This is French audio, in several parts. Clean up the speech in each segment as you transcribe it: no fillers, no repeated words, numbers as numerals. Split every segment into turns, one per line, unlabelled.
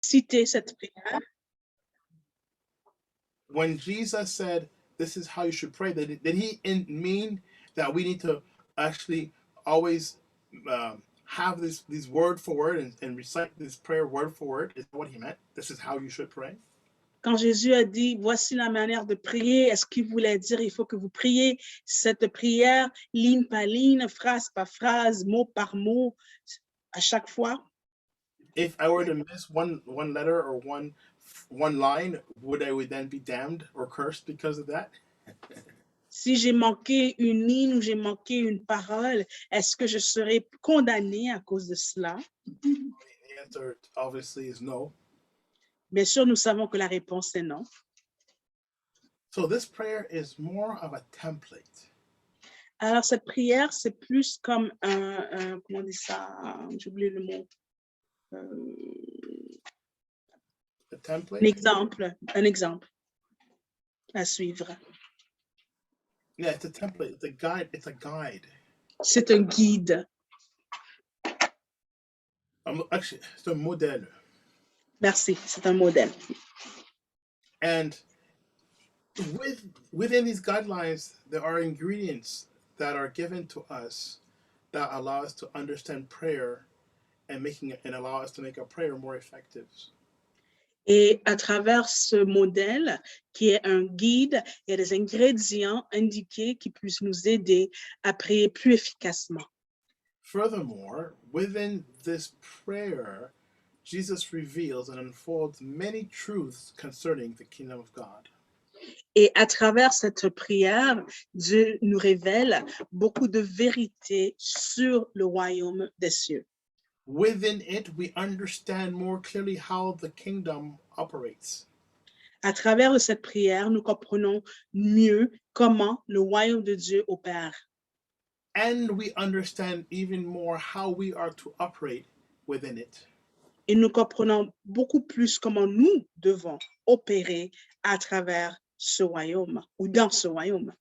citer cette prière.
When Jesus said, "This is how you should pray," did he mean that we need to actually always have these word for word and recite this prayer word for word? Is that what he meant? This is how you should pray?
Quand Jésus a dit, voici la manière de prier, est-ce qu'il voulait dire, il faut que vous priez cette prière, ligne par ligne, phrase par phrase, mot par mot, à chaque fois?
If I were to miss one letter or one line, would I then be damned or cursed because of that?
Si j'ai manqué une ligne ou j'ai manqué une parole, est-ce que je serai condamné à cause de cela?
The answer obviously is no.
Bien sûr, nous savons que la réponse est non.
So this prayer is more of a template.
Alors, cette prière, c'est plus comme comment on dit ça? J'ai oublié le mot.
A template?
Un exemple à suivre.
Yeah, it's a template. It's a guide. It's a guide.
C'est un guide.
Actually, c'est un modèle.
Merci, c'est un modèle.
And within these guidelines, there are ingredients that are given to us that allow us to understand prayer and allow us to make our prayer more effective.
Et à travers ce modèle, qui est un guide, il y a des ingrédients indiqués qui puissent nous aider à prier plus efficacement.
Furthermore, within this prayer, Jesus reveals and unfolds many truths concerning the kingdom of God.
Et à travers cette prière, Dieu nous révèle beaucoup de vérités sur le royaume des cieux.
Within it, we understand more clearly how the kingdom operates.
À travers cette prière, nous comprenons mieux comment le royaume de Dieu opère.
And we understand even more how we are to operate within it.
Et nous comprenons beaucoup plus comment nous devons opérer à travers ce royaume ou dans ce royaume.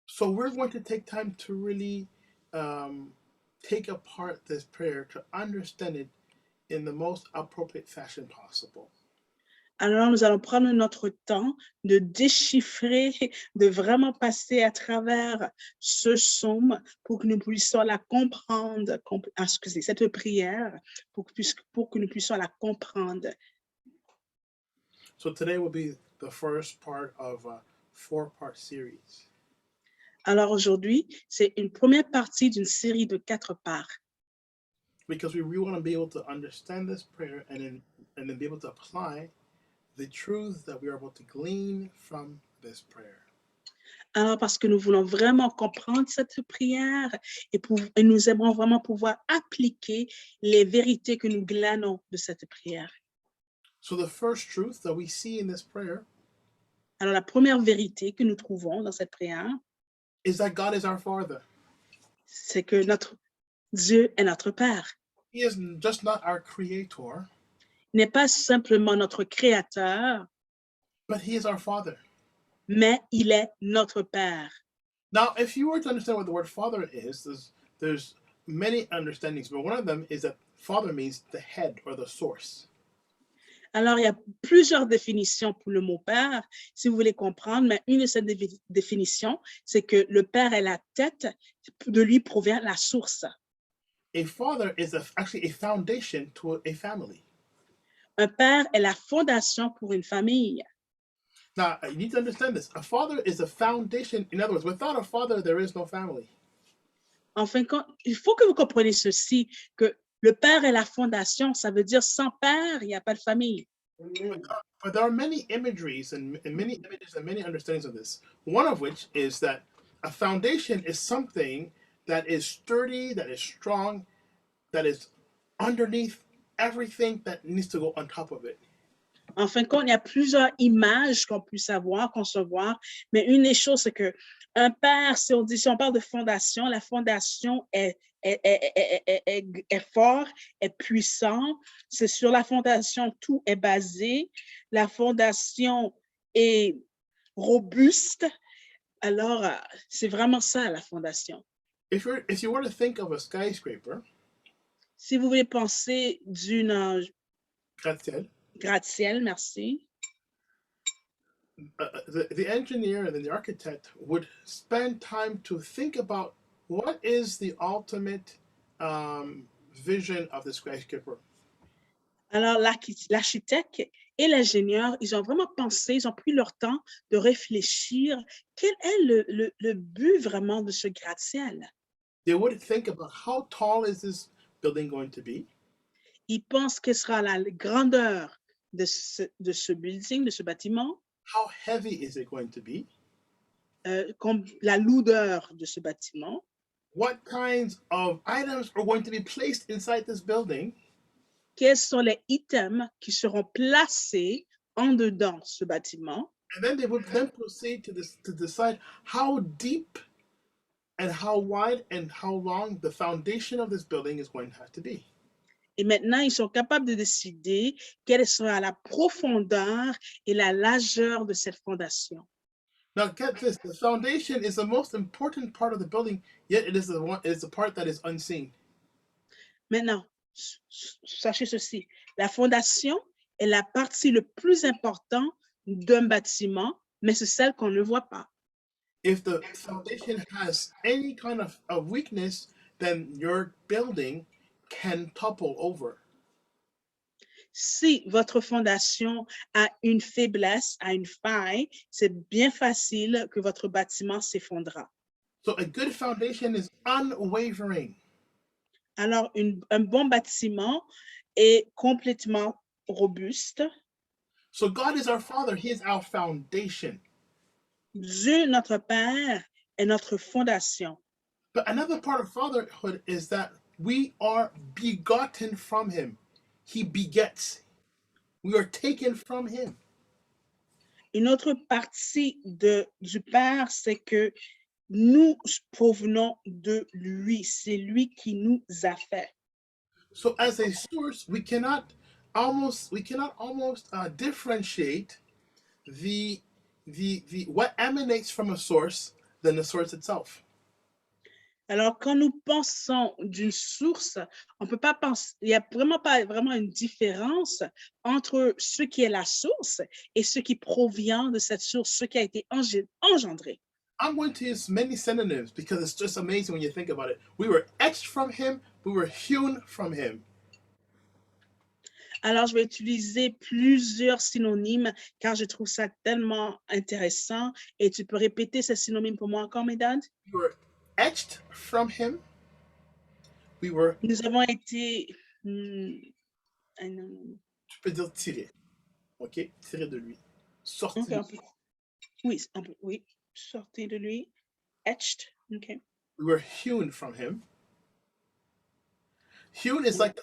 So we're going to take time to really take apart this prayer to understand it in the most appropriate fashion possible.
Alors, nous allons prendre notre temps de déchiffrer, de vraiment passer à travers ce psaume pour que nous puissions la comprendre, cette prière, pour que nous puissions la comprendre.
So today will be the first part of a 4-part series.
Alors aujourd'hui, c'est une première partie d'une série de 4 parts.
Because we really want to be able to understand this prayer and then be able to apply the truths that we are able to glean from this prayer.
Alors, parce que nous voulons vraiment comprendre cette prière et nous aimons vraiment pouvoir appliquer les vérités que nous glanons de cette prière.
So the first truth that we see in this prayer
Alors, la première vérité que nous trouvons dans cette prière,
is that God is our Father.
c'est que notre Dieu est notre Père.
He is just not our creator,
Il n'est pas simplement notre créateur,
but he is our Father.
mais il est notre Père.
Now, if you were to understand what the word Father is, there's many understandings, but one of them is that Father means the head or the source.
Alors, il y a plusieurs définitions pour le mot Père, si vous voulez comprendre, mais une de ces définitions, c'est que le Père est la tête, de lui provient la source.
A father is actually a foundation to a family.
Un père est la fondation pour une famille.
Now, you need to understand this. A father is a foundation. In other words, without a father, there is no family.
En fin de compte, il faut que vous compreniez ceci, que le père est la fondation, ça veut dire sans père, il n'y a pas de famille.
But there are many imageries and many images and many understandings of this. One of which is that a foundation is something that is sturdy, that is strong, that is underneath everything that needs to go on top of it.
En fin de compte, il y a plusieurs images qu'on puisse avoir, concevoir, mais une des choses, c'est que un père, si on parle de fondation, la fondation est fort, est puissant. C'est sur la fondation, tout est basé. La fondation est robuste. Alors, c'est vraiment ça, la fondation.
If you were to think of a skyscraper,
Si vous voulez penser d'une
gratte-ciel,
Gratte-ciel, merci.
The engineer and then the architect would spend time to think about what is the ultimate vision of the skyscraper.
Alors, l'architecte et l'ingénieur, ils ont vraiment pensé, ils ont pris leur temps de réfléchir quel est le but vraiment de ce gratte-ciel.
They would think about how tall is this building going to be?
Ils pensent quelle sera la grandeur de ce building, de ce bâtiment,
How heavy is it going to be?
comme la lourdeur de ce bâtiment.
What kinds of items are going to be placed inside this building?
Quels sont les items qui seront placés en dedans ce bâtiment?
And then they would then proceed to decide how deep and how wide and how long the foundation of this building is going to have to be.
Et maintenant, ils sont capables de décider quelle sera la profondeur et la largeur de cette fondation.
Now, get this: the foundation is the most important part of the building, yet it is the part that is unseen.
Maintenant, sachez ceci, la fondation est la partie le plus importante d'un bâtiment, mais c'est celle qu'on ne voit pas.
If the foundation has any kind of weakness, then your building can topple over.
Si votre fondation a une faiblesse, a une faille, c'est bien facile que votre bâtiment s'effondrera.
So a good foundation is unwavering.
Alors, un bon bâtiment est complètement robuste.
So God is our Father. He is our foundation.
Dieu, notre Père, est notre fondation.
But another part of fatherhood is that we are begotten from Him. He begets. We are taken from Him.
Une autre partie du Père, c'est que nous provenons de lui. C'est lui qui nous a fait.
So as a source, we cannot almost differentiate the what emanates from a source than the source itself.
Alors, quand nous pensons d'une source, on peut pas penser, il n'y a pas vraiment une différence entre ce qui est la source et ce qui provient de cette source, ce qui a été engendré.
I'm going to use many synonyms because it's just amazing when you think about it. We were etched from Him, we were hewn from Him.
Alors, je vais utiliser plusieurs synonymes car je trouve ça tellement intéressant. Et tu peux répéter ces synonymes pour moi encore, Medad?
We were etched from Him. We were.
Nous avons été.
Tu peux dire tiré. OK? Tiré de lui. Sorti de lui.
Oui, oui. Sorti de lui. Etched. OK.
We were hewn from Him. Hewn is like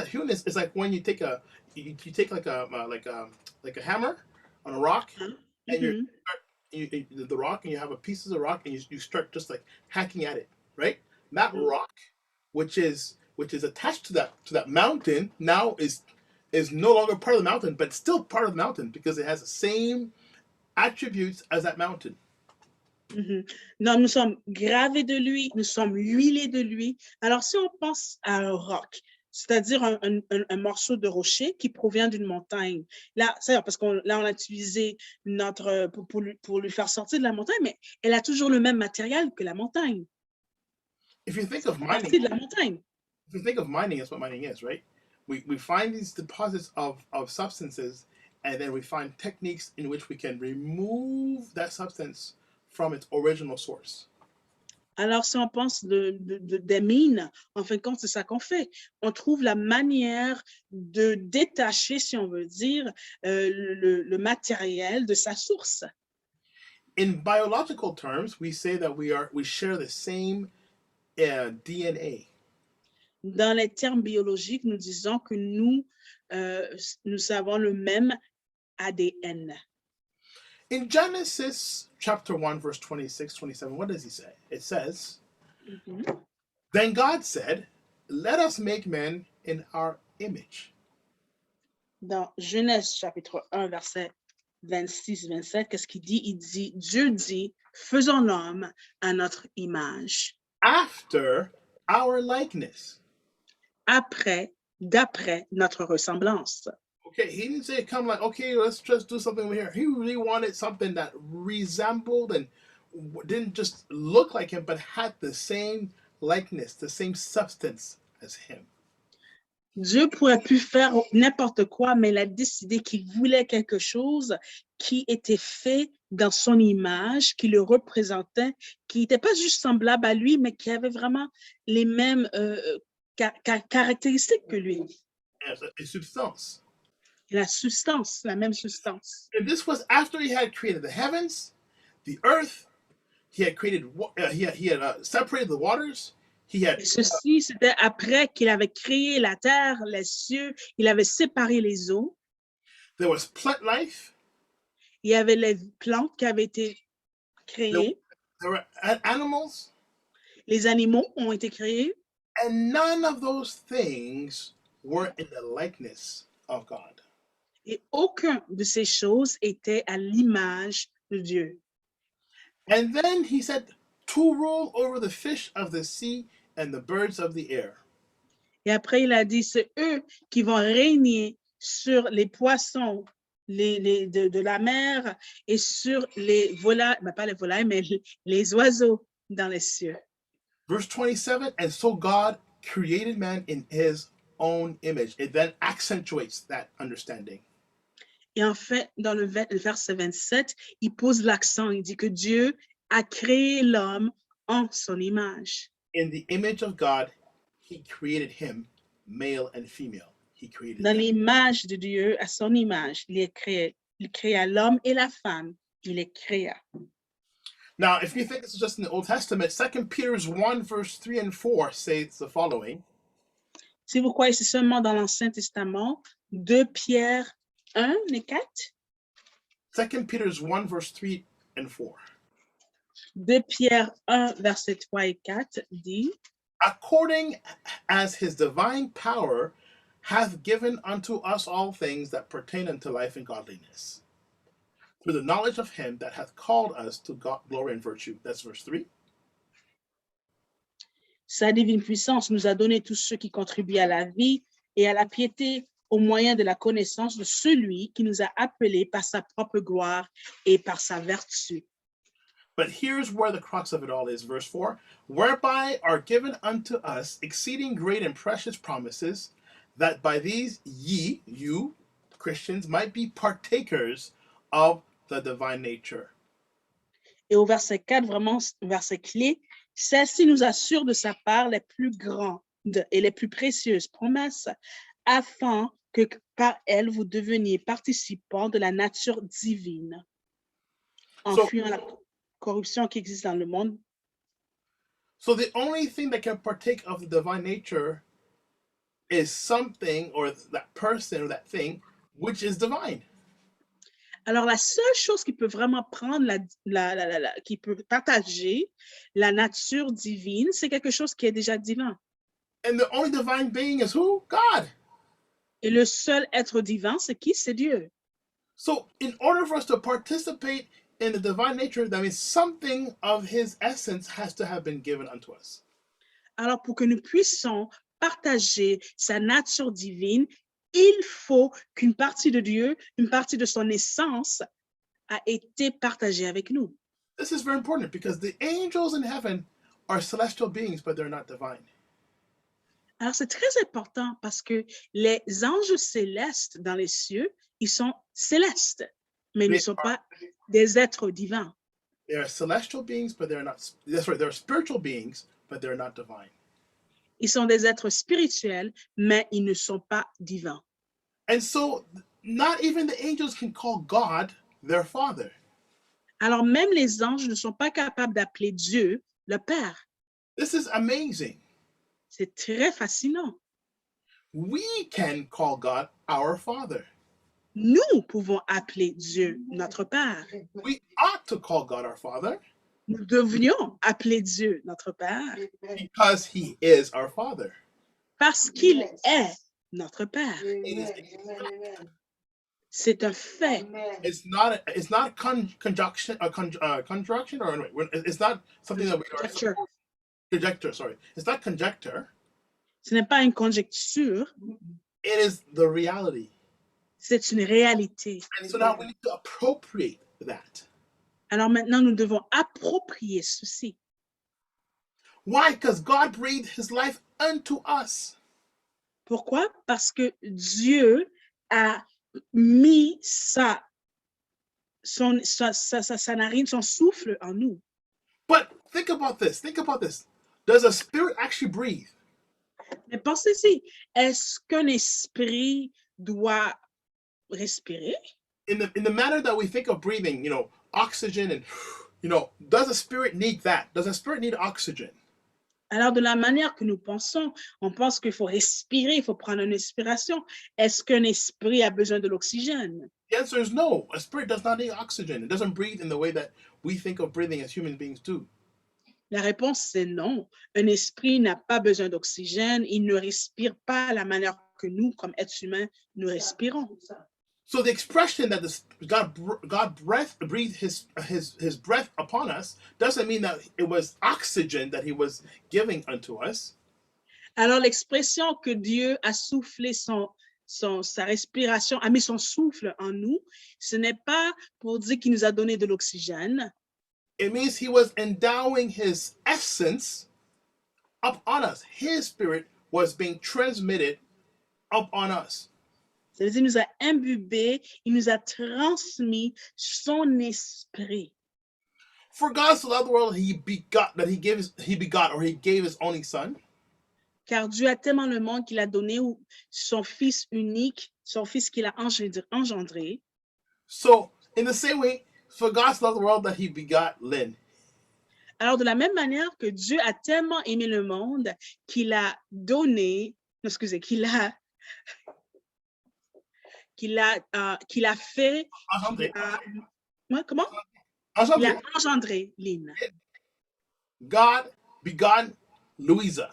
hewn is like when you take you take like a hammer on a rock, and the rock, and you have a pieces of rock, and you start just like hacking at it, right? That rock, which is attached to that mountain, now is no longer part of the mountain, but still part of the mountain because it has the same attributes as that mountain.
Non, nous sommes gravés de lui, nous sommes huilés de lui. Alors, si on pense à un roc, c'est-à-dire un morceau de rocher qui provient d'une montagne, là, c'est parce qu'on a utilisé pour lui faire sortir de la montagne, mais elle a toujours le même matériel que la montagne.
If you think of mining,
de la montagne.
If you think of mining, that's what mining is, right? We find these deposits of substances, and then we find techniques in which we can remove that substance from its original source.
Alors, si on pense des mines, en fin de compte, c'est ça qu'on fait. On trouve la manière de détacher, si on veut dire, le matériel de sa source.
In biological terms, we say that we share the same DNA.
Dans les termes biologiques, nous disons que nous avons le même ADN.
In Genesis chapter 1, verse 26, 27, what does he say? It says, Then God said, let us make man in our image.
Dans Genèse chapitre 1, verset 26-27, qu'est-ce qu'il dit? Dieu dit, faisons l'homme à notre image.
After our likeness.
D'après notre ressemblance.
Okay, he didn't say come like, okay, let's just do something over here. He really wanted something that resembled and didn't just look like him, but had the same likeness, the same substance as him.
Dieu pourrait pu faire n'importe quoi, mais il a décidé qu'il voulait quelque chose qui était fait dans son image, qui le représentait, qui n'était pas juste semblable à lui, mais qui avait vraiment les mêmes caractéristiques que lui.
As a substance.
La substance, la même substance.
And this was after he had created the heavens, the earth. He had created. He had separated the waters. He had.
Et ceci, c'était après qu'il avait créé la terre, les cieux, il avait séparé les eaux.
There was plant life.
Il y avait les plantes qui avaient été créées.
There were animals.
Les animaux ont été créés.
And none of those things were in the likeness of God.
Et aucun de ces choses était à l'image de Dieu.
And then he said, to rule over the fish of the sea and the birds of the air.
Et après, il a dit, c'est eux qui vont régner sur les poissons de la mer et sur les volailles, pas les volailles, mais les oiseaux dans les cieux.
Verse 27, and so God created man in his own image. It then accentuates that understanding.
Et en fait, dans le verset 27, il pose l'accent, il dit que Dieu a créé l'homme en son image.
In the image of God, he created him, male and female. He created
Dans
them.
l'image de Dieu, à son image, il créa l'homme et la femme, il les créa.
Now, if you think this is just in the Old Testament, 2 Peter 1, verse 3 and 4 says the following.
Si vous croyez c'est seulement dans l'Ancien Testament, 2 Pierre 1 et 4.
2 Peter 1, verse 3 and 4.
2 Pierre 1, verset 3 et 4 dit,
according as his divine power hath given unto us all things that pertain unto life and godliness, through the knowledge of him that hath called us to God, glory and virtue. That's verse 3.
Sa divine puissance nous a donné tout ce qui contribue à la vie et à la piété au moyen de la connaissance de celui qui nous a appelés par sa propre gloire et par sa vertu.
But here's where the crux of it all is, verse 4, whereby are given unto us exceeding great and precious promises, that by these ye, you, Christians, might be partakers of the divine nature.
Et au verset 4, vraiment, verset clé, celle-ci nous assure de sa part les plus grandes et les plus précieuses promesses, afin que par elles vous deveniez participants de la nature divine, en fuyant la corruption qui existe dans le monde.
So the only thing that can partake of the divine nature is something or that person or that thing which is divine.
Alors la seule chose qui peut vraiment prendre qui peut partager la nature divine, c'est quelque chose qui est déjà divin.
And the only divine being is who? God.
Et le seul être divin, c'est qui? C'est Dieu.
So in order for us to participate in the divine nature, that means something of his essence has to have been given unto us.
Alors, pour que nous puissions partager sa nature divine, il faut qu'une partie de Dieu, une partie de son essence a été partagée avec nous.
This is very important because the angels in heaven are celestial beings, but they're not divine.
Alors, c'est très important parce que les anges célestes dans les cieux, ils sont célestes, mais ils ne sont pas des êtres divins.
They are celestial beings, but they're not. That's right. They're spiritual beings, but they're not divine.
Ils sont des êtres spirituels, mais ils ne sont pas divins.
And so, not even the angels can call God their father.
Alors, même les anges ne sont pas capables d'appeler Dieu le Père.
This is amazing.
C'est très fascinant.
We can call God our father.
Nous pouvons appeler Dieu notre Père.
We ought to call God our father.
Nous devrions appeler Dieu notre Père.
Because he is our father.
Parce qu'il est notre Père. C'est un fait.
It's not a conjunction, conjunction, or it's not something that we are conjecture. Sorry, it's not conjecture.
Ce n'est pas une conjecture.
It is the reality.
C'est une réalité.
And so now we need to appropriate that.
Alors maintenant, nous devons approprier ceci.
Why? Because God breathed his life unto us.
Pourquoi? Parce que Dieu a mis sa narine, son souffle en nous.
But think about this. Think about this. Does a spirit actually breathe?
Mais pensez-y, est-ce qu'un esprit doit respirer?
In the manner that we think of breathing, oxygen and, does a spirit need that? Does a spirit need oxygen?
Alors, de la manière que nous pensons, on pense qu'il faut respirer, il faut prendre une respiration. Est-ce qu'un esprit a besoin de l'oxygène?
The answer is no. A spirit does not need oxygen. It doesn't breathe in the way that we think of breathing as human beings do.
La réponse, c'est non. Un esprit n'a pas besoin d'oxygène. Il ne respire pas la manière que nous, comme êtres humains, nous respirons.
So the expression that God breathed his breath upon us doesn't mean that it was oxygen that he was giving unto us.
Alors, l'expression que Dieu a soufflé sa respiration, a mis son souffle en nous, ce n'est pas pour dire qu'il nous a donné de l'oxygène.
It means he was endowing his essence upon us. His spirit was being transmitted upon us.
Ça veut dire qu'il nous a imbibés, il nous a transmis son esprit.
For God so loved the world, he gave his only son.
Car Dieu a tellement le monde qu'il a donné son fils unique, son fils qu'il a engendré.
So, in the same way, for God so loved the world that he begot Lynn.
Alors, de la même manière que Dieu a tellement aimé le monde qu'il a donné, qu'il a fait, comment? Il a engendré Lynn.
God begot Louisa.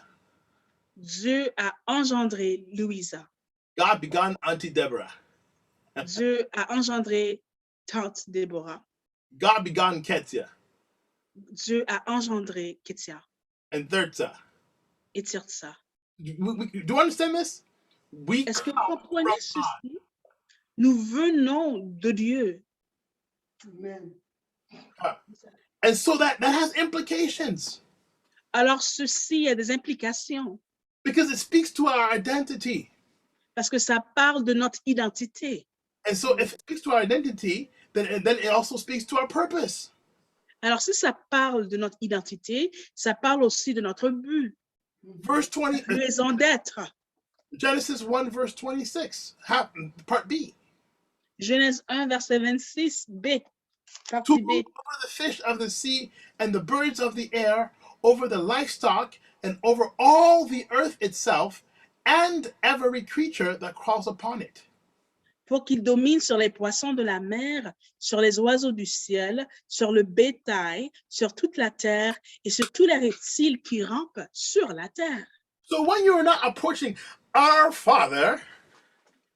Dieu a engendré Louisa.
God begot Auntie Deborah.
Dieu a engendré Tante Déborah.
God begot Ketia.
Dieu a engendré Ketia.
And Thirtsa.
Et Tirtsa.
Do you understand this?
Est-ce que vous comprenez ceci? Nous venons de Dieu.
Amen. And so that has implications.
Alors, ceci a des implications.
Because it speaks to our identity.
Parce que ça parle de notre identité.
And so if it speaks to our identity, then it also speaks to our purpose.
Alors, si ça parle de notre identité, ça parle aussi de notre but.
Verse 20.
Raison d'être.
Genesis 1, verse 26, part B.
Genèse 1, verset 26, B.
To rule over the fish of the sea and the birds of the air, over the livestock and over all the earth itself, and every creature that crawls upon it.
Pour qu'il domine sur les poissons de la mer, sur les oiseaux du ciel, sur le bétail, sur toute la terre et sur tous les reptiles qui rampent sur la terre.
So when you're not approaching our Father,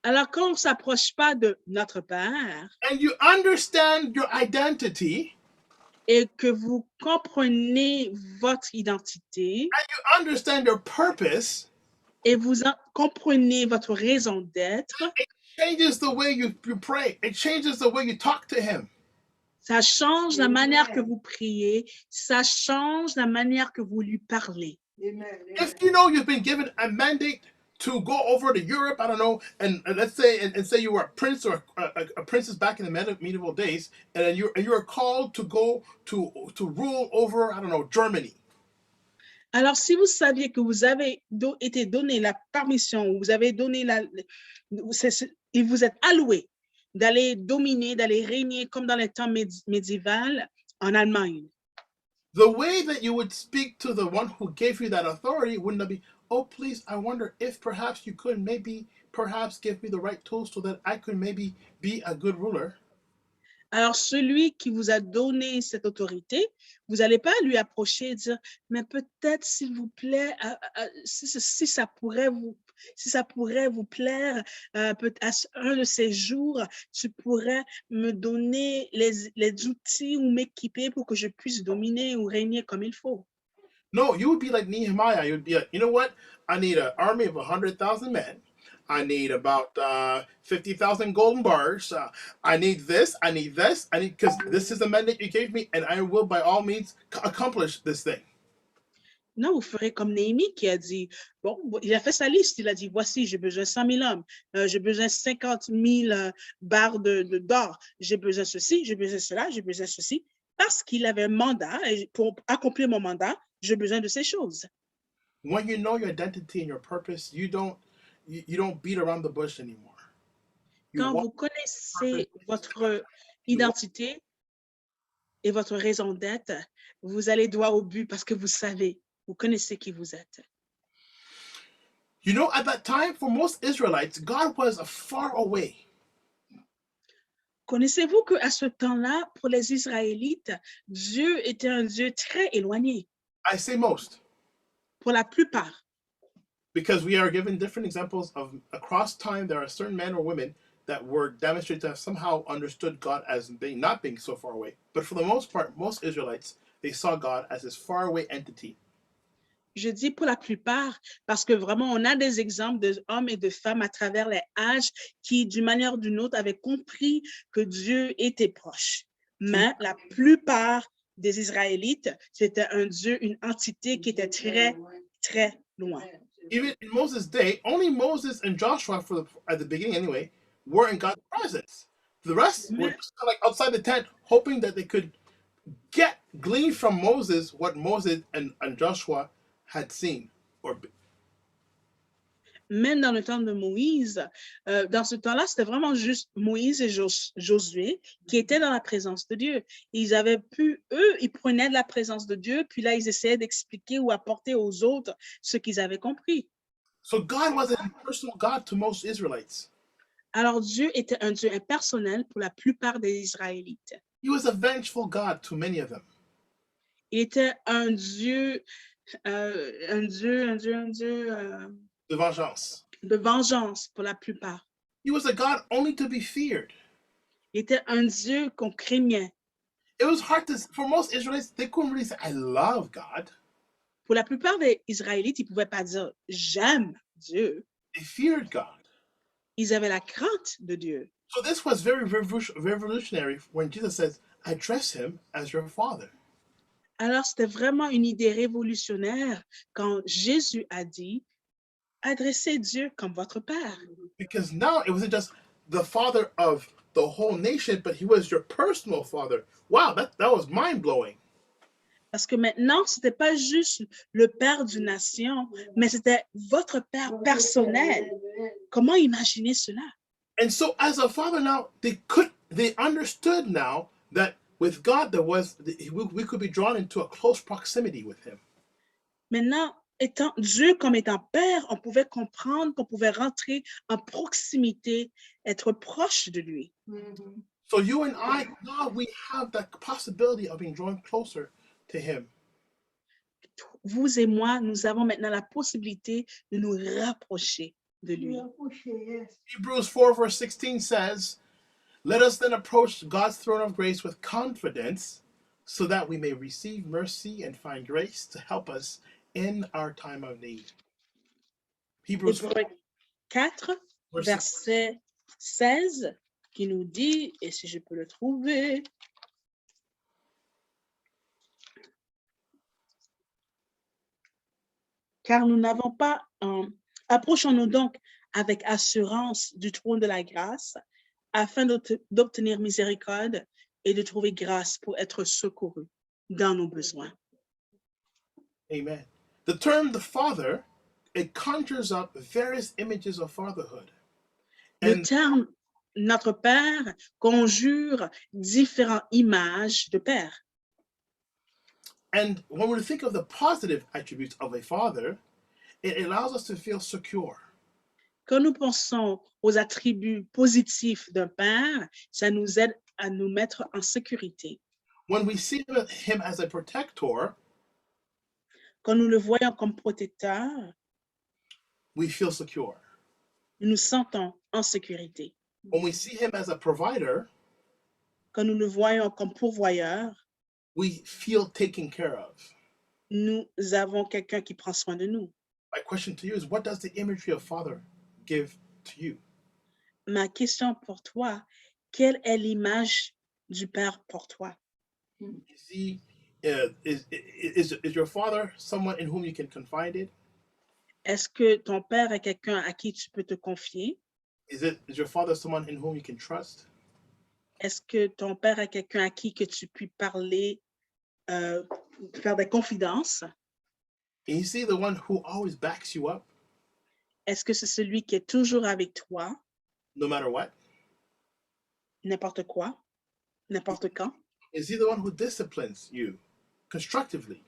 alors quand on ne s'approche pas de notre Père,
and you understand your identity,
et que vous comprenez votre identité,
and you understand your purpose,
et vous comprenez votre raison d'être,
it changes the way you pray. It changes the way you talk to him.
Ça change la manière que vous priez, ça change la manière que vous lui parlez.
If you know you've been given a mandate to go over to Europe, I don't know, and let's say and say you were a prince or a princess back in the medieval days, and you're called to go to rule over, I don't know, Germany.
Alors, si vous saviez que vous avez été donné la permission, vous avez donné et vous êtes alloué d'aller dominer, d'aller régner comme dans les temps médiévals en Allemagne.
The way that you would speak to the one who gave you that authority wouldn't be, oh, please, I wonder if perhaps you could perhaps give me the right tools so that I could maybe be a good ruler.
Alors, celui qui vous a donné cette autorité, vous n'allez pas lui approcher et dire, mais peut-être, s'il vous plaît, si ça pourrait vous plaire, peut-être un de ces jours, tu pourrais me donner les outils ou m'équiper pour que je puisse dominer ou régner comme il faut.
No, you would be like Nehemiah. You would be like, you know what? I need an army of 100,000 men. I need about 50,000 golden bars. I need this. I need this. I need because this is the mandate you gave me, and I will by all means accomplish this thing.
Non, vous ferez comme Néhémie qui a dit, bon, il a fait sa liste, il a dit, voici, j'ai besoin de 100 000 hommes, j'ai besoin de 50 000 barres d'or, j'ai besoin de ceci, j'ai besoin de cela, j'ai besoin de ceci, parce qu'il avait un mandat, et pour accomplir mon mandat, j'ai besoin de ces choses.
When you know your identity and your purpose, you don't beat around the bush anymore.
Quand vous connaissez votre identité et votre raison d'être, vous allez droit au but parce que vous savez, vous connaissez qui vous êtes.
You know, at that time, for most Israelites, God was far away.
Connaissez-vous qu'à ce temps-là, pour les Israélites, Dieu était un Dieu très éloigné?
I say most.
Pour la plupart.
Because we are given different examples of across time, there are certain men or women that were demonstrated to have somehow understood God as not being so far away. But for the most part, most Israelites, they saw God as this faraway entity.
Je dis pour la plupart parce que vraiment, on a des exemples d'hommes et de femmes à travers les âges qui, d'une manière ou d'une autre, avaient compris que Dieu était proche. Mais la plupart des Israélites, c'était un Dieu, une entité qui était très, très loin.
Even in Moses' day, only Moses and Joshua, at the beginning anyway, were in God's presence. The rest were just kind of like outside the tent, hoping that they could glean from Moses what Moses and Joshua had seen.
Même dans le temps de Moïse, dans ce temps-là, c'était vraiment juste Moïse et Josué qui étaient dans la présence de Dieu. Ils avaient pu, eux, ils prenaient de la présence de Dieu, puis là, ils essayaient d'expliquer ou apporter aux autres ce qu'ils avaient compris.
So God was an impersonal God to most Israelites.
Alors Dieu était un Dieu impersonnel pour la plupart des Israélites.
He was a vengeful God to many of them.
Il était un Dieu
de vengeance.
De vengeance pour la plupart.
He was a God only to be feared.
Il était un Dieu qu'on craignait.
It was hard for most Israelites, they couldn't really say, I love God.
Pour la plupart des Israélites, ils ne pouvaient pas dire, j'aime Dieu.
They feared God.
Ils avaient la crainte de Dieu.
So this was very revolutionary when Jesus says, address him as your father.
Alors, c'était vraiment une idée révolutionnaire quand Jésus a dit, adressez Dieu comme votre Père.
Because now it wasn't just the father of the whole nation, but he was your personal father. Wow, that was mind-blowing.
Parce que maintenant, ce n'était pas juste le Père d'une nation, mais c'était votre Père personnel. Comment imaginer cela?
And so as a father now, they understood now that with God, we could be drawn into a close proximity with him.
Maintenant, Dieu comme étant Père, on pouvait comprendre qu'on pouvait rentrer en proximité, être proche de lui.
So you and I, now we have the possibility of being drawn closer to him.
Vous et moi, nous avons maintenant la possibilité de nous rapprocher de lui.
Hebrews 4 verse 16 says, let us then approach God's throne of grace with confidence so that we may receive mercy and find grace to help us in our time of need. Hebrews
4, verset 16, qui nous dit, et si je peux le trouver, car nous n'avons pas, approchons-nous donc avec assurance du trône de la grâce, afin d'obtenir miséricorde et de trouver grâce pour être secouru dans nos besoins.
Amen. The term the Father, it conjures up various images of fatherhood.
Le terme notre Père conjure différentes images de Père.
And when we think of the positive attributes of a father, it allows us to feel secure.
Quand nous pensons aux attributs positifs d'un père, ça nous aide à nous mettre en sécurité.
When we see him as a protector,
quand nous le voyons comme protecteur,
we feel secure.
Nous nous sentons en sécurité.
When we see him as a provider,
quand nous le voyons comme pourvoyeur,
we feel taken care of.
Nous avons quelqu'un qui prend soin de nous.
My question to you is, what does the imagery of father give to you?
Ma question pour toi, quelle est l'image du Père pour toi?
Is he is your father someone in whom you can confide in?
Est-ce que ton père est quelqu'un à qui tu peux te confier?
Is your father someone in whom you can trust?
Est-ce que ton père est quelqu'un à qui que tu puis parler, faire des confidences?
And you see the one who always backs you up
Est-ce que c'est celui qui est toujours avec toi,
no matter what?
n'importe quoi, n'importe quand?
Is he the one who disciplines you constructively?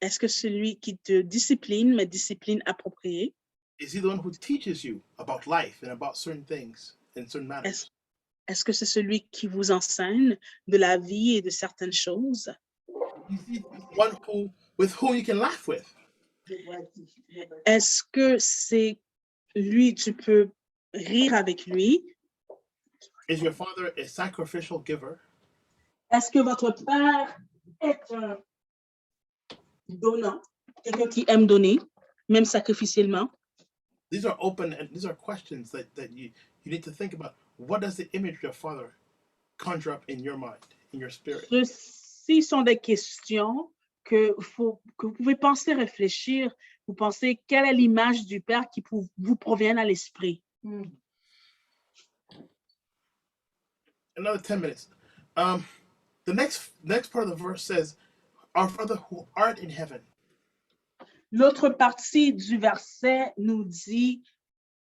Est-ce que celui qui te discipline, mais discipline appropriée?
Is he the one who teaches you about life and about certain things and certain
Est-ce
matters?
est-ce que c'est celui qui vous enseigne de la vie et de certaines choses?
Is he the one who with whom you can laugh with?
Est-ce que c'est lui, tu peux rire avec lui?
Is your father a sacrificial giver?
Est-ce que votre père est un donnant, quelqu'un qui aime donner, même sacrificiellement?
These are open and these are questions that you need to think about. What does the image of your father conjure up in your mind, in your spirit?
Ceci sont des questions que vous pouvez penser, réfléchir. Vous pensez, quelle est l'image du Père qui vous provient à l'esprit?
Another 10 minutes. The next part of the verse says, "Our Father who art in heaven."
L'autre partie du verset nous dit,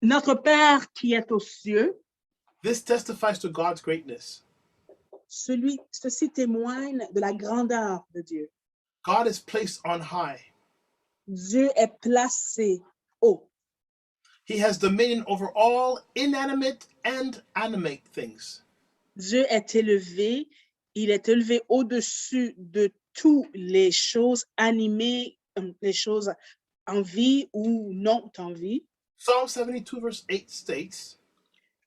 notre Père qui est aux cieux.
This testifies to God's greatness.
Ceci témoigne de la grandeur de Dieu.
God is placed on high.
Dieu est placé haut.
He has dominion over all inanimate and animate things.
Dieu est élevé, il est élevé au-dessus de toutes les choses animées, les choses en vie ou non en vie.
Psalm 72 verse 8 states,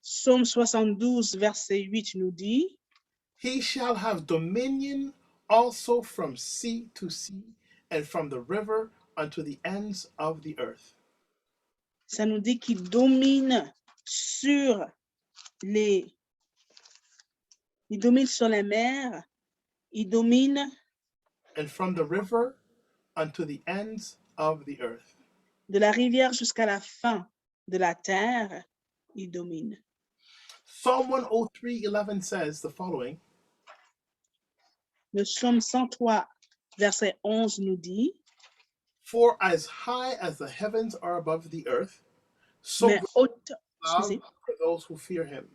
Psaume 72, verset 8 nous dit,
"He shall have dominion also from sea to sea and from the river unto the ends of the earth."
ça nous dit qu'il domine sur les mers, il domine
And from the river unto the ends of the earth.
de la rivière jusqu'à la fin de la terre, il domine.
Psalm 103:11 says the following,
Le psaume 103, verset 11 nous dit,
"For as high as the heavens are above the earth, so
mais
great
autant,
love for those who fear him."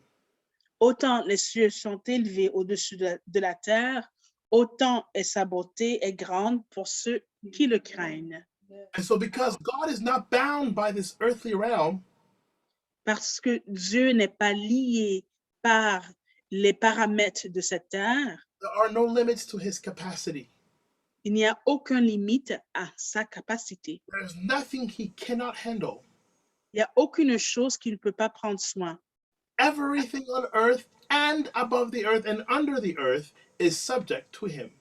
autant les cieux sont élevés au-dessus de la terre, autant est sa beauté est grande pour ceux qui le craignent.
And so because God is not bound by this earthly realm,
Parce que Dieu n'est pas lié par les paramètres de cette terre,
there are no limits to his capacity.
il n'y a aucune limite à sa capacité.
There's nothing he cannot handle.
Il n'y a aucune chose qu'il ne peut pas prendre soin.
Everything on earth and above the earth and under the earth is subject to him.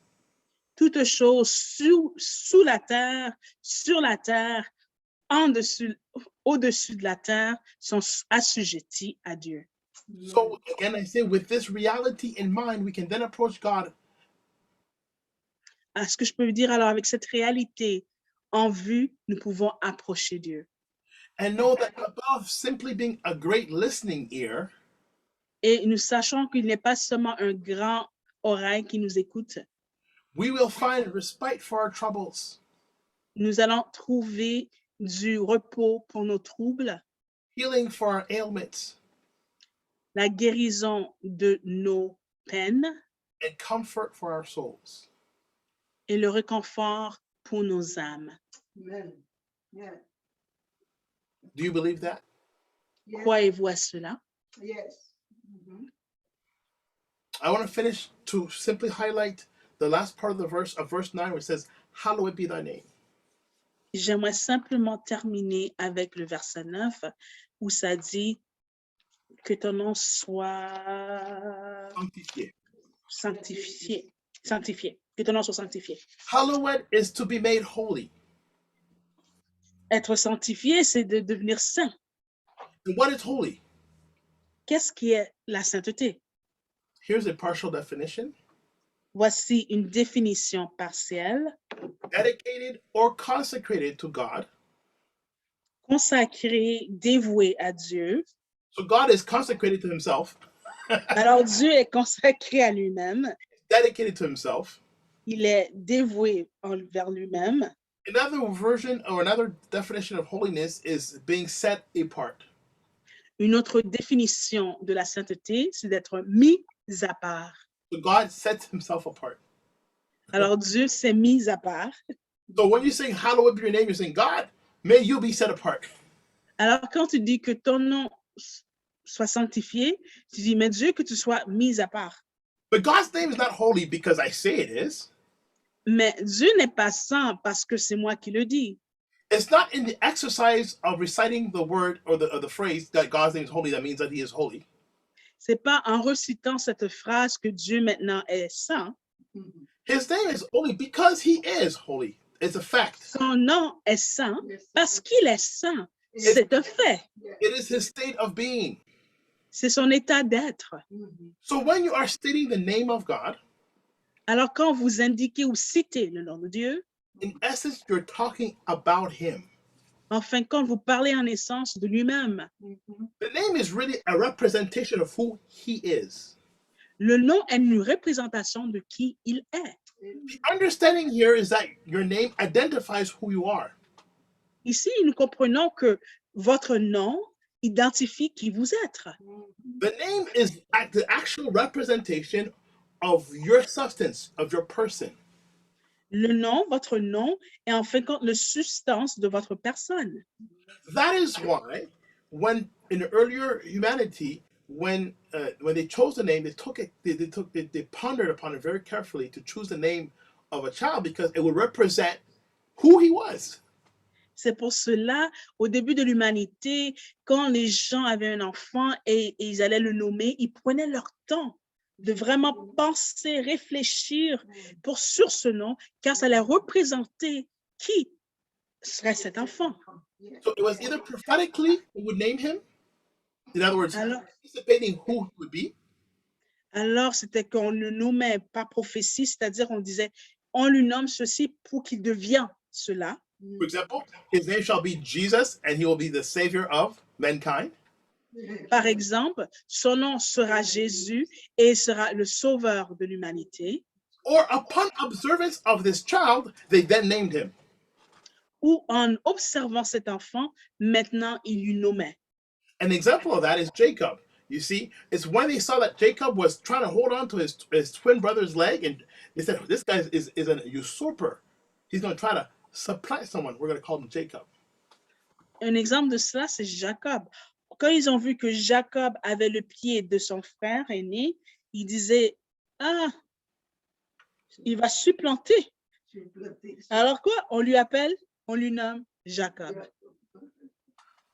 Toutes choses sous la terre, sur la terre, au-dessus de la terre, sont assujetties à Dieu.
So again, I say, with this reality in mind, we can then approach God.
Ce que je peux dire alors, avec cette réalité en vue, nous pouvons approcher Dieu.
And know that above simply being a great listening ear,
Et nous sachons qu'il n'est pas seulement un grand oreille qui nous écoute.
we will find respite for our troubles,
Nous allons trouver du repos pour nos troubles,
healing for our ailments,
la guérison de nos peines
and comfort for our souls.
et le réconfort pour nos âmes.
Amen. Yeah.
Do you believe that?
Yes.
Croyez-vous à cela?
Yes. Mhm.
I want to finish to simply highlight the last part of the verse of verse 9, where it says, "Hallowed be thy name."
J'aimerais simplement terminer avec le verset 9 où ça dit que ton nom soit
Sanctifié.
sanctifié, que ton nom soit sanctifié.
Hallowed is to be made holy.
Être sanctifié, c'est de devenir saint.
And what is holy?
Qu'est-ce qui est la sainteté?
Here's a partial definition.
Voici une définition partielle.
Dedicated or consecrated to God.
Consacré, dévoué à Dieu.
So God is consecrated to himself,
Alors Dieu est consacré à lui-même.
dedicated to himself.
Il est dévoué envers lui-même.
Another version or another definition of holiness is being set apart.
Une autre définition de la sainteté, c'est d'être mis à part.
So God sets himself apart.
Alors Dieu s'est mis à part.
So when you sing hallowed be your name, you're saying, God, may you be set apart.
Alors quand tu dis que ton nom soit sanctifié, tu dis, mais Dieu, que tu sois mis à part.
But God's name is not holy because I say it is.
Mais Dieu n'est pas saint parce que c'est moi qui le dis.
It's not in the exercise of reciting the word or the phrase that God's name is holy that means that he is holy.
C'est pas en recitant cette phrase que Dieu maintenant est saint.
His name is holy because he is holy. It's a fact.
Son nom est saint parce qu'il est saint. C'est un fait.
It is his state of being.
C'est son état d'être.
So when you are stating the name of God,
Alors quand vous indiquez ou citez le nom de Dieu,
in essence, you're talking about him.
enfin quand vous parlez en essence de lui-même,
The name is really a representation of who he is.
le nom est une représentation de qui il est.
The understanding here is that your name identifies who you are.
Ici, nous comprenons que votre nom identifie qui vous êtes.
The name is the actual representation of your substance, of your person.
Le nom, votre nom, est en fin de compte le substance de votre personne.
That is why, when in the earlier humanity, when they chose the name, they pondered upon it very carefully to choose the name of a child because it would represent who he was.
C'est pour cela, au début de l'humanité, quand les gens avaient un enfant et ils allaient le nommer, ils prenaient leur temps de vraiment penser, réfléchir sur ce nom, car ça allait représenter qui serait cet enfant.
So it was either prophetically we would name him, in other words,
Alors,
anticipating who he would be,
alors c'était qu'on le nommait par prophétie, c'est-à-dire on disait, on lui nomme ceci pour qu'il devienne cela.
for example, his name shall be Jesus and he will be the savior of mankind.
Par exemple, son nom sera Jésus et il sera le sauveur de l'humanité.
Or upon observance of this child, they then named him.
Ou en observant cet enfant, maintenant il lui nommait.
An example of that is Jacob. You see, it's when they saw that Jacob was trying to hold on to his twin brother's leg, and they said, this guy is a usurper. He's going to try to supplant someone. We're going to call him Jacob.
Un exemple de cela, c'est Jacob. Quand ils ont vu que Jacob avait le pied de son frère aîné, ils disaient, ah, il va supplanter. Alors quoi? On lui nomme Jacob.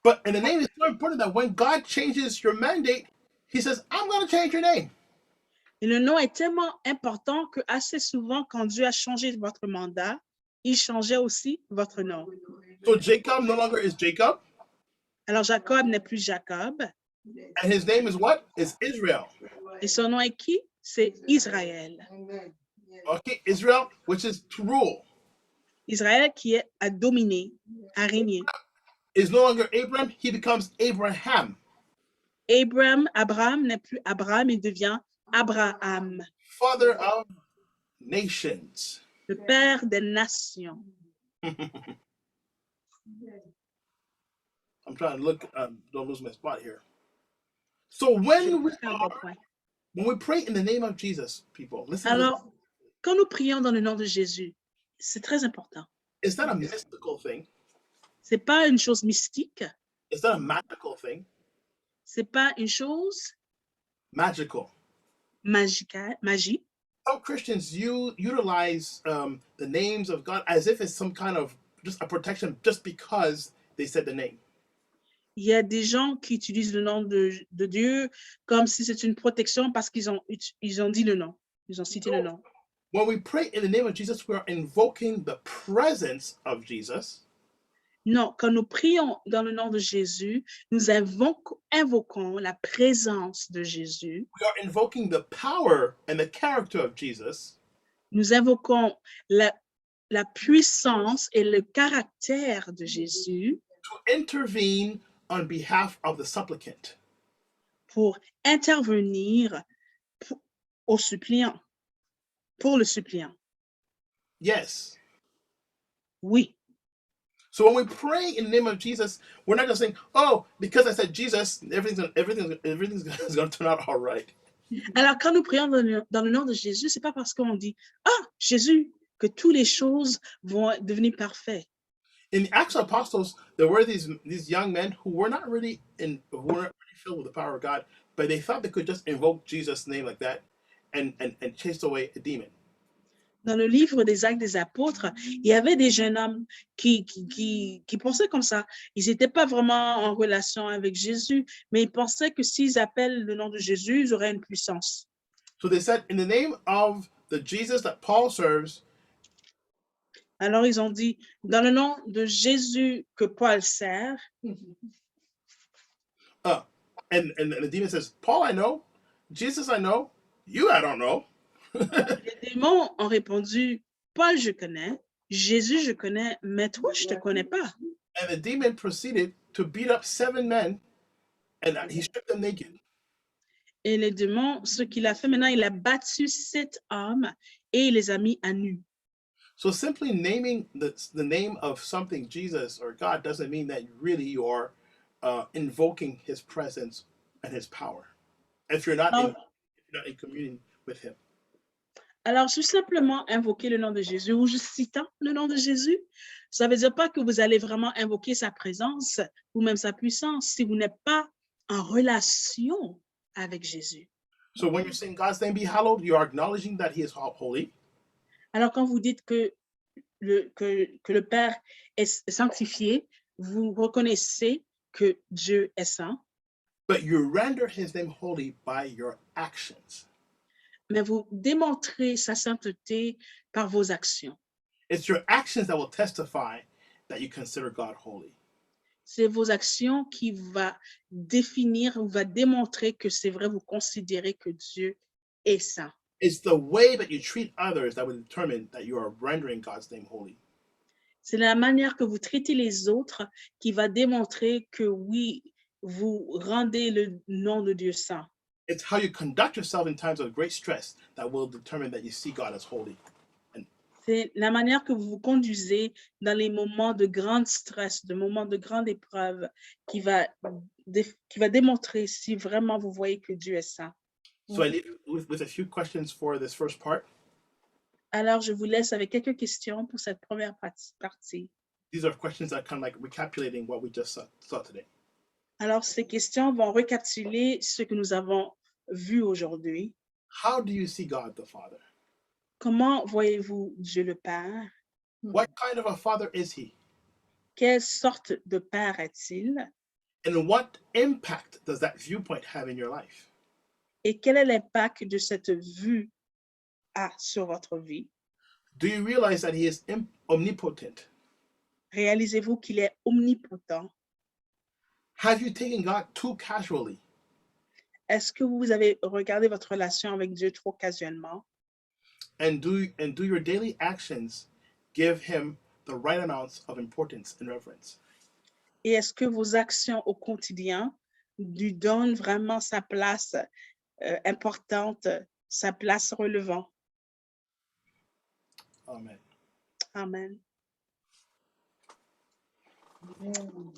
But and the name is so important that when God changes your mandate, he says, I'm going to change your name.
Et le nom est tellement important que assez souvent, quand Dieu a changé votre mandat, il changeait aussi votre nom.
So Jacob no longer is Jacob.
Alors Jacob n'est plus Jacob.
And his name is what? Is Israel.
Et son nom est qui? C'est Israël.
Okay, Israel, which is to rule.
Israël qui est à dominer, à régner.
Is no longer Abram, he becomes Abraham.
Abraham n'est plus Abraham, il devient Abraham,
Father of nations.
le père des nations.
I'm trying to look, don't lose my spot here. So when we pray in the name of Jesus, people, listen.
Alors, quand nous prions dans le nom de Jésus, c'est très important.
It's not a mystical thing.
C'est pas une chose mystique.
It's not a magical thing.
C'est pas une chose
Magical.
magique.
Some Christians utilize the names of God as if it's some kind of just a protection just because they said the name.
Il y a des gens qui utilisent le nom de Dieu comme si c'est une protection parce qu'ils ont dit le nom. Ils ont cité le nom.
When we pray in the name of Jesus, we are invoking the presence of Jesus.
Non, quand nous prions dans le nom de Jésus, nous invoquons la présence de Jésus.
We are invoking the power and the character of Jesus
Nous invoquons la puissance et le caractère de Jésus
to intervene on behalf of the supplicant.
pour intervenir au suppliant, pour le suppliant.
Yes.
Oui.
So when we pray in the name of Jesus, we're not just saying, "Oh, because I said Jesus, everything's going to turn out all right."
Alors, quand nous prions dans le nom de Jésus, c'est pas parce qu'on dit « Ah, Jésus !» que toutes les choses vont devenir parfaites.
In the Acts of Apostles, there were these young men who were not really filled with the power of God, but they thought they could just invoke Jesus' name like that and chase away a demon.
Dans le livre des Actes des Apôtres, il y avait des jeunes hommes qui pensaient comme ça. Ils n'étaient pas vraiment en relation avec Jésus, mais ils pensaient que s'ils appellent le nom de Jésus, ils auraient une puissance.
So they said, in the name of the Jesus that Paul serves,
Alors, ils ont dit, dans le nom de Jésus que Paul sert,
and the demon says, Paul I know, Jesus I know, you I don't know.
les démons ont répondu, Paul, je connais, Jésus, je connais, mais toi, je ne te connais pas.
And the demon proceeded to beat up 7 men, and he stripped them naked.
Et les démons, ce qu'il a fait maintenant, il a battu 7 hommes et il les a mis à nu.
So simply naming the name of something, Jesus or God, doesn't mean that really you are invoking his presence and his power. If you're not in communion with him.
Alors, juste simplement invoquer le nom de Jésus ou juste citant le nom de Jésus, ça ne veut dire pas que vous allez vraiment invoquer sa présence ou même sa puissance si vous n'êtes pas en relation avec Jésus.
So when you're saying God's name be hallowed, you are acknowledging that he is holy.
Alors, quand vous dites que le Père est sanctifié, vous reconnaissez que Dieu est saint,
But you render his name holy by your actions.
mais vous démontrez sa sainteté par vos actions.
It's your actions that will testify that you consider God holy.
C'est vos actions qui vont définir ou va démontrer que c'est vrai, vous considérez que Dieu est saint.
It's the way that you treat others that will determine that you are rendering God's name holy.
C'est la manière que vous traitez les autres qui va démontrer que oui, vous rendez le nom de Dieu saint.
It's how you conduct yourself in times of great stress that will determine that you see God as holy.
C'est la manière que vous vous conduisez dans les moments de grand stress, de moments de grande épreuve qui va démontrer si vraiment vous voyez que Dieu est saint.
So I leave you with a few questions for this first part.
Alors, je vous laisse avec quelques questions pour cette première partie.
These are questions that kind of like recapitulating what we just saw today.
Alors, ces questions vont récapituler ce que nous avons vu aujourd'hui.
How do you see God the Father?
Comment voyez-vous Dieu le Père?
What kind of a father is he?
Quelle sorte de Père est-il?
And what impact does that viewpoint have in your life?
Et quel est l'impact de cette vue sur votre vie?
Do you realize that he is omnipotent?
Réalisez-vous qu'il est omnipotent?
Have you taken God too casually?
Est-ce que vous avez regardé votre relation avec Dieu trop casuellement?
And do your daily actions give him the right amounts of importance and reverence?
Et est-ce que vos actions au quotidien lui donnent vraiment sa place importante, sa place relevant?
Amen.
Amen.
Amen.